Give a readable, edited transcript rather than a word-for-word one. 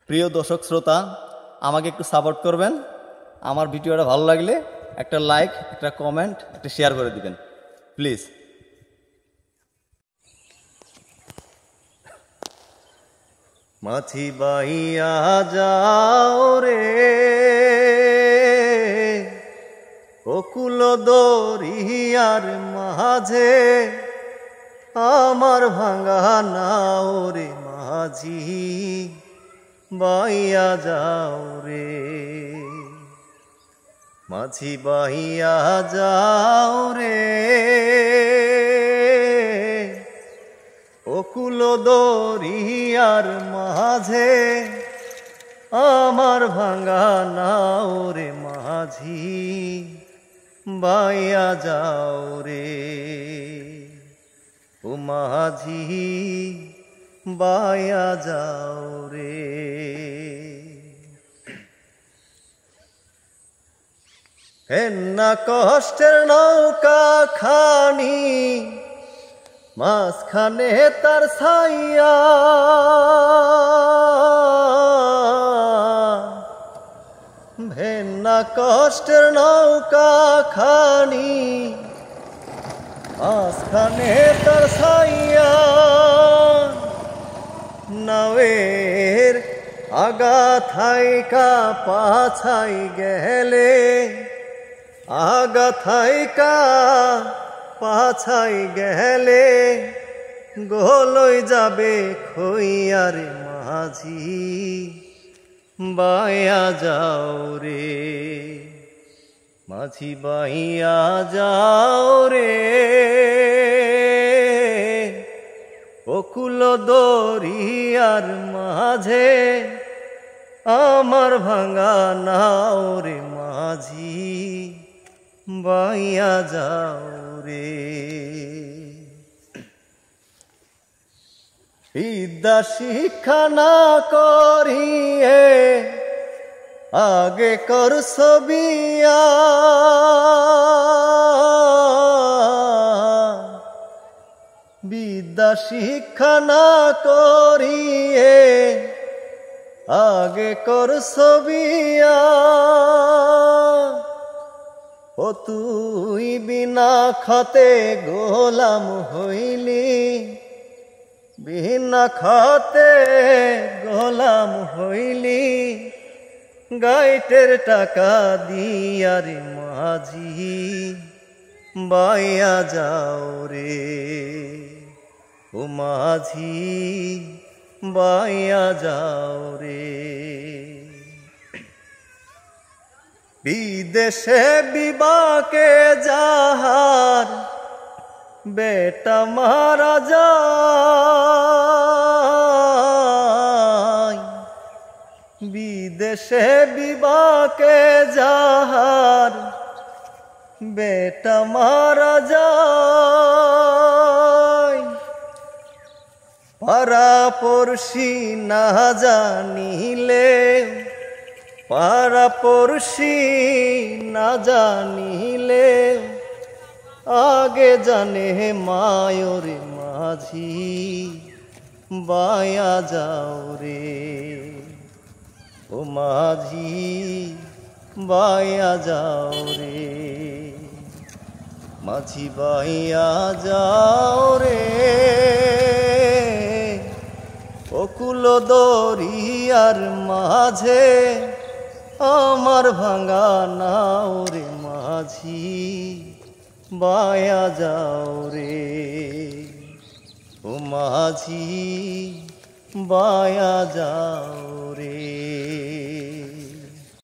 প্রিয় দর্শক শ্রোতা, আমাকে একটু সাপোর্ট করবেন। আমার ভিডিওটা ভালো লাগলে একটা লাইক, একটা কমেন্ট, একটা শেয়ার করে দিবেন প্লিজ। মাছি বাইয়া যাও রে অকুল দরিয়ার মাঝে, আমার ভাঙা নাও রে মাঝি বাইয়া যাও রে। মাঝি বাইয়া যাও রে অকুল দরিয়ার মাঝে, আমার ভাঙা নাও রে মাঝি বাইয়া যাও রে। ও মাঝি বাইয়া যাও রে। হেন্না কষ্টের নৌকা খানি মাঝখানে তার ছাইয়া, ভেন্না কষ্টের নৌকা খানি মাঝখানে তার ছাইয়া, নাওয়ের আগা থাইকা পাছাই গেলে, আগা থাইকা পাছাই গেলে গোলই যাবে খইয়ার মাঝি বাইয়া যাও রে। মাঝি বাইয়া যাও রে অকুল দরিয়ার মাঝে, আমার ভাঙা নাও রে মাঝি বাইয়া যাও রে। বিদ্যা শিক্ষা না করিয়ে আগে করছ বিয়া, বিদ্যা শিক্ষা না করিয়ে আগে করছ বিয়া, ও তুই বিনা খাতে গোলাম হইলি, বিনা খাতে গোলাম হইলি, গাইটের টাকা দিয়া রে মাঝি বাইয়া যাও রে। ও মাঝি বাইয়া যাও রে। বিদেশে বিবাকে যাহার বেটা মারা যায়, বিদেশে বিবাকে যাহার বেটা মারা যায়, পাড়া পড়শি না জানিলে, পাড়া পড়শি না জানিলে আগে জানে মায়োর মাঝি বাইয়া যাও রে। ও মাঝি বাইয়া যাও রে। মাঝি বাইয়া যাও রে অকুল দরিয়ার মাঝে, আমার ভাঙা নাও রে মাঝি বাইয়া যাও রে। ও মাঝি বাইয়া যাও